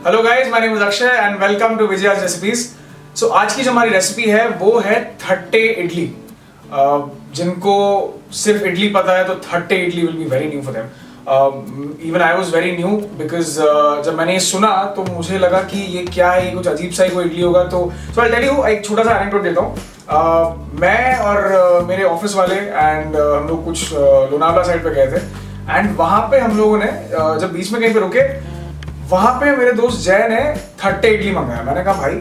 Hello guys, my name is Akshay and welcome to Vijaya's recipes. So आज की जो हमारी रेसिपी है वो है थट्टे इडली। जिनको सिर्फ इडली पता है तो Thatte idli will be very new for them. Even I was very new because जब मैंने ये सुना तो मुझे लगा कि ये क्या है, ये कुछ अजीब सा ही कोई इडली होगा। तो सो आई टेल यू, एक छोटा सा एनेक्डोट देता हूँ। मैं और मेरे ऑफिस वाले एंड हम लोग कुछ लोनावला साइड पे गए थे एंड वहाँ पे हम लोगों ने जब बीच में कहीं पे रुके, वहाँ पे मेरे दोस्त जय ने थट्टे इडली मंगाया। मैंने कहा भाई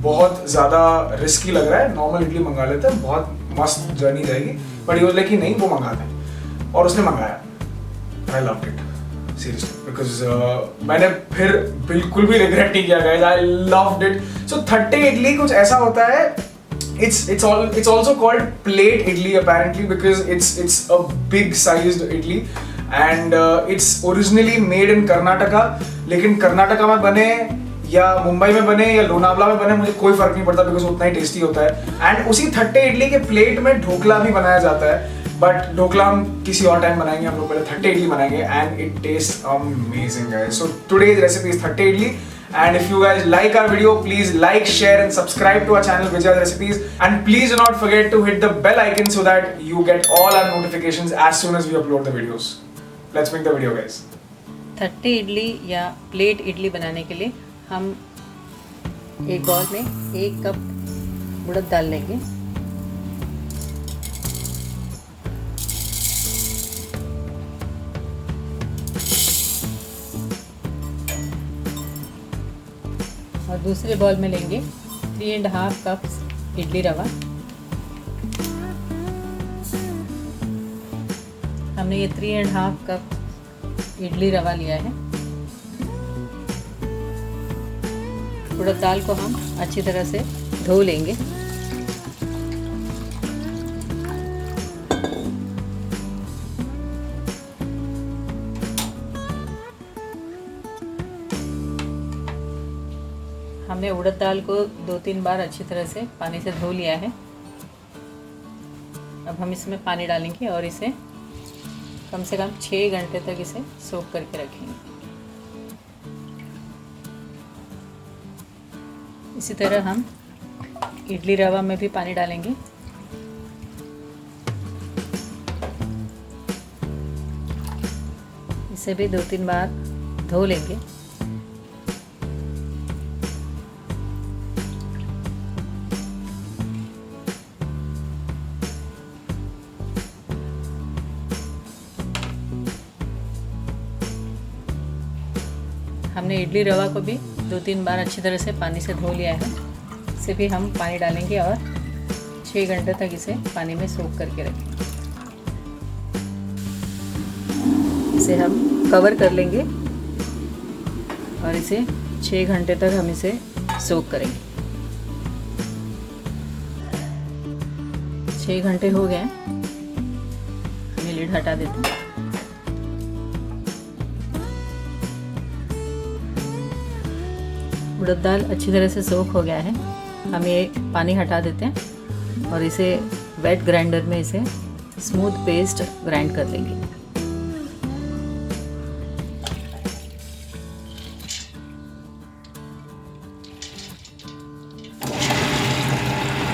बहुत ज़्यादा रिस्की लग रहा है, नॉर्मल इडली मंगा लेते हैं, बहुत मस्त जर्नी जाएगी। बट ये लेकिन नहीं, वो मंगाते हैं और उसने मंगाया। I loved it seriously because मैंने फिर बिल्कुल भी रिग्रेट नहीं किया गाइस, आई लव्ड इट। सो थट्टे इडली कुछ ऐसा होता है, it's also called plate idli apparently because it's a big sized idli and it's originally made in Karnataka। लेकिन कर्नाटका में बने या मुंबई में बने या लोनावला में बने मुझे कोई फर्क नहीं पड़ता बिकॉज उतना ही टेस्टी होता है। एंड उसी थट्टे इडली के प्लेट में ढोकला भी बनाया जाता है, बट ढोकला हम किसी और टाइम बनाएंगे, हम लोग पहले थट्टे इडली बनाएंगे and it taste amazing guys. So today's recipe is Thatte idli. And if you guys like our video, please like, share and subscribe to our channel Vijay's Recipes, and please do not forget to hit the bell icon so that you get all our notifications as soon as we upload the videos. Let's make the video guys. Thatte idli या plate idli बनाने के लिए हम एक bowl में 1 cup उड़द दाल लेंगे। और दूसरे बाउल में लेंगे 3.5 कप इडली रवा। हमने ये 3.5 कप इडली रवा लिया है। उड़द दाल को हम अच्छी तरह से धो लेंगे। हमने उड़द दाल को 2-3 बार अच्छी तरह से पानी से धो लिया है। अब हम इसमें पानी डालेंगे और इसे कम से कम 6 घंटे तक इसे सोक करके रखेंगे। इसी तरह हम इडली रवा में भी पानी डालेंगे। इसे भी 2-3 बार धो लेंगे। हमने इडली रवा को भी 2-3 बार अच्छी तरह से पानी से धो लिया है। इसे भी हम पानी डालेंगे और 6 घंटे तक इसे पानी में सोक करके रखेंगे। इसे हम कवर कर लेंगे और इसे 6 घंटे तक हम इसे सोक करेंगे। 6 घंटे हो गए, हम लिड हटा देते हैं। उड़द दाल अच्छी तरह से सोख हो गया है। हम ये पानी हटा देते हैं और इसे वेट ग्राइंडर में इसे स्मूथ पेस्ट ग्राइंड कर लेंगे।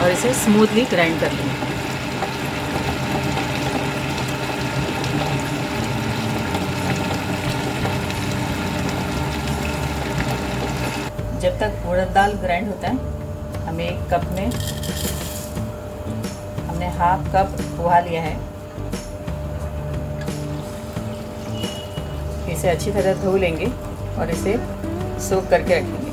और इसे स्मूथली ग्राइंड कर लेंगे। जब तक उड़द दाल ग्राइंड होता है, हमें 1 कप में हमने 1/2 कप पोहा लिया है। इसे अच्छी तरह धो लेंगे और इसे सोक करके रखेंगे।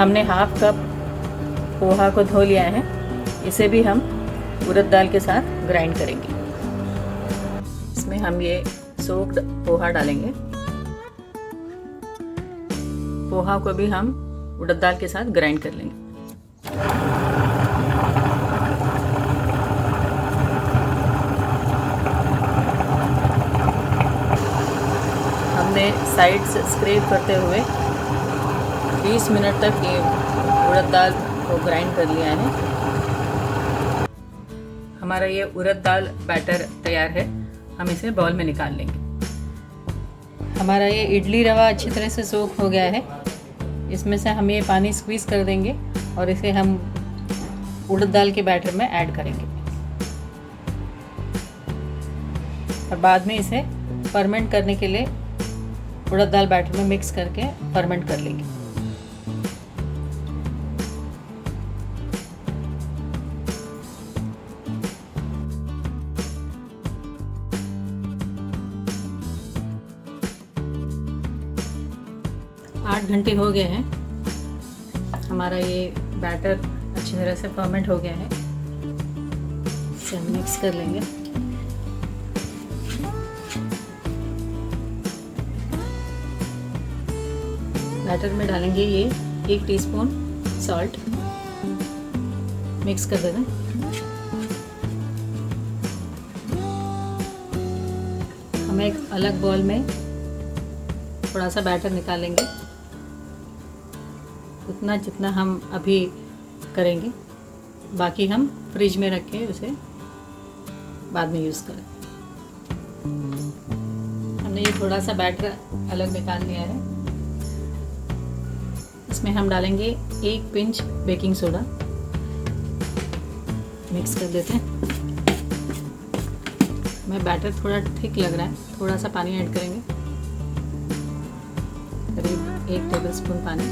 हमने 1/2 कप पोहा को धो लिया है। इसे भी हम उड़द दाल के साथ ग्राइंड करेंगे। इसमें हम ये सोक्ड पोहा डालेंगे। पोहा को भी हम उड़द दाल के साथ ग्राइंड कर लेंगे। हमने साइड से स्क्रैप करते हुए 20 मिनट तक ये उड़द दाल को ग्राइंड कर लिया है। हमारा ये उड़द दाल बैटर तैयार है। हम इसे बाउल में निकाल लेंगे। हमारा ये इडली रवा अच्छी तरह से सोख हो गया है। इसमें से हम ये पानी स्क्वीज़ कर देंगे और इसे हम उड़द दाल के बैटर में ऐड करेंगे और बाद में इसे फर्मेंट करने के लिए उड़द दाल बैटर में मिक्स करके फर्मेंट कर लेंगे। आठ घंटे हो गए हैं। हमारा ये बैटर अच्छी तरह से फर्मेंट हो गया है। इसे हम मिक्स कर लेंगे। बैटर में डालेंगे ये 1 टीस्पून सॉल्ट, मिक्स कर देना। हम एक अलग बाउल में थोड़ा सा बैटर निकालेंगे, उतना जितना हम अभी करेंगे। बाकी हम फ्रिज में रख के उसे बाद में यूज़ करें। हमने ये थोड़ा सा बैटर अलग निकाल लिया है। इसमें हम डालेंगे 1 पिंच बेकिंग सोडा, मिक्स कर देते हैं। हमें बैटर थोड़ा थिक लग रहा है, थोड़ा सा पानी ऐड करेंगे, करीब 1 टेबलस्पून पानी।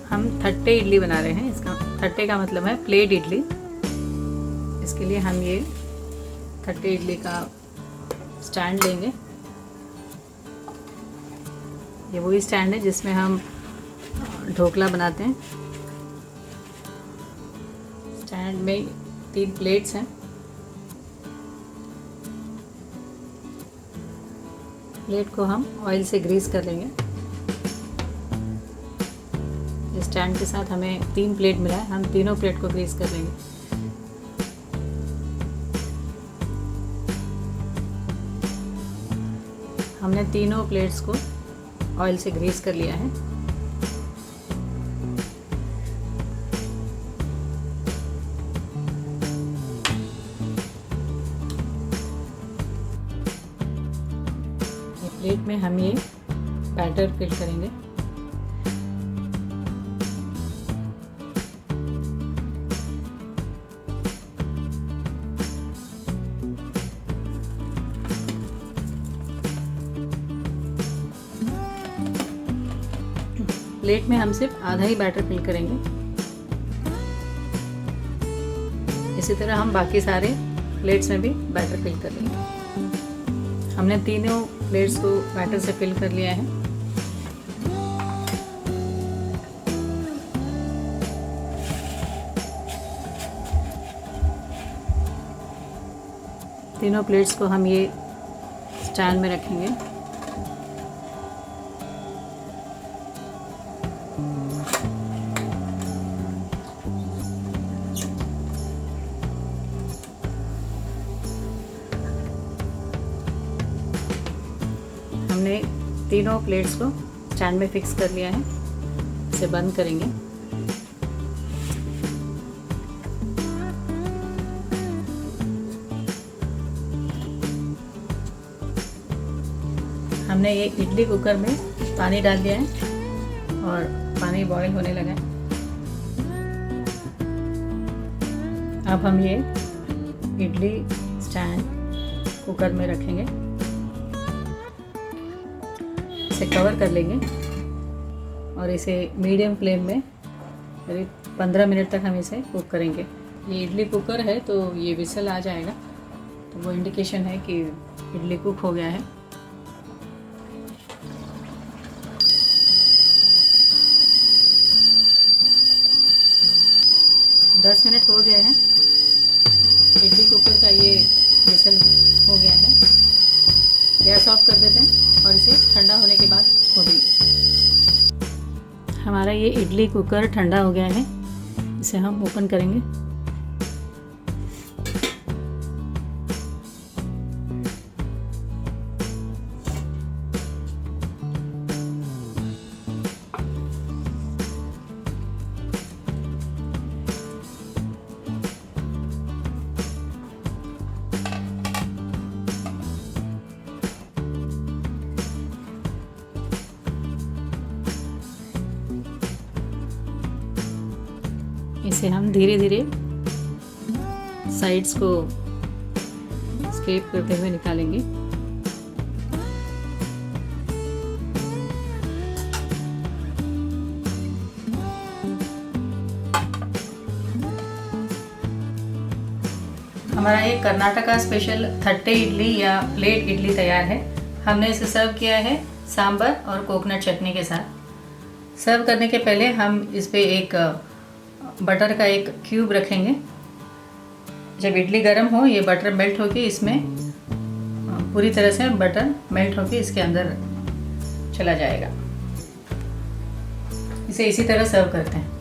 हम थट्टे इडली बना रहे हैं। इसका थट्टे का मतलब है प्लेट इडली। इसके लिए हम ये थट्टे इडली का स्टैंड लेंगे। ये वही स्टैंड है जिसमें हम ढोकला बनाते हैं। स्टैंड में 3 प्लेट्स हैं। प्लेट को हम ऑयल से ग्रीस कर लेंगे। स्टैंड के साथ हमें 3 प्लेट मिला है, हम तीनों प्लेट को ग्रीस कर लेंगे। हमने तीनों प्लेट्स को ऑयल से ग्रीस कर लिया है। ये प्लेट में हम ये बैटर फिल करेंगे। प्लेट में हम सिर्फ आधा ही बैटर फिल करेंगे। इसी तरह हम बाकी सारे प्लेट्स में भी बैटर फिल कर लेंगे। हमने तीनों प्लेट्स को बैटर से फिल कर लिया है। तीनों प्लेट्स को हम ये स्टैंड में रखेंगे। हमने तीनों प्लेट्स को स्टैंड में फिक्स कर लिया है। इसे बंद करेंगे। हमने ये इडली कुकर में पानी डाल दिया है और पानी बॉईल होने लगा है। अब हम ये इडली स्टैंड कुकर में रखेंगे, इसे कवर कर लेंगे और इसे मीडियम फ्लेम में करीब 15 मिनट तक हम इसे कुक करेंगे। ये इडली कुकर है तो ये विसल आ जाएगा, तो वो इंडिकेशन है कि इडली कुक हो गया है। दस मिनट हो गए हैं। इडली कुकर का ये विसल हो गया है। गैस ऑफ कर देते हैं और इसे ठंडा होने के बाद खोलेंगे। हमारा ये इडली कुकर ठंडा हो गया है, इसे हम ओपन करेंगे। इसे हम धीरे धीरे साइड्स को स्क्रैप करते हुए निकालेंगे। हमारा ये कर्नाटका स्पेशल थट्टे इडली या प्लेट इडली तैयार है। हमने इसे सर्व किया है सांभर और कोकोनट चटनी के साथ। सर्व करने के पहले हम इस पे एक बटर का एक क्यूब रखेंगे। जब इडली गर्म हो ये बटर मेल्ट होके इसमें पूरी तरह से बटर मेल्ट होके इसके अंदर चला जाएगा। इसे इसी तरह सर्व करते हैं।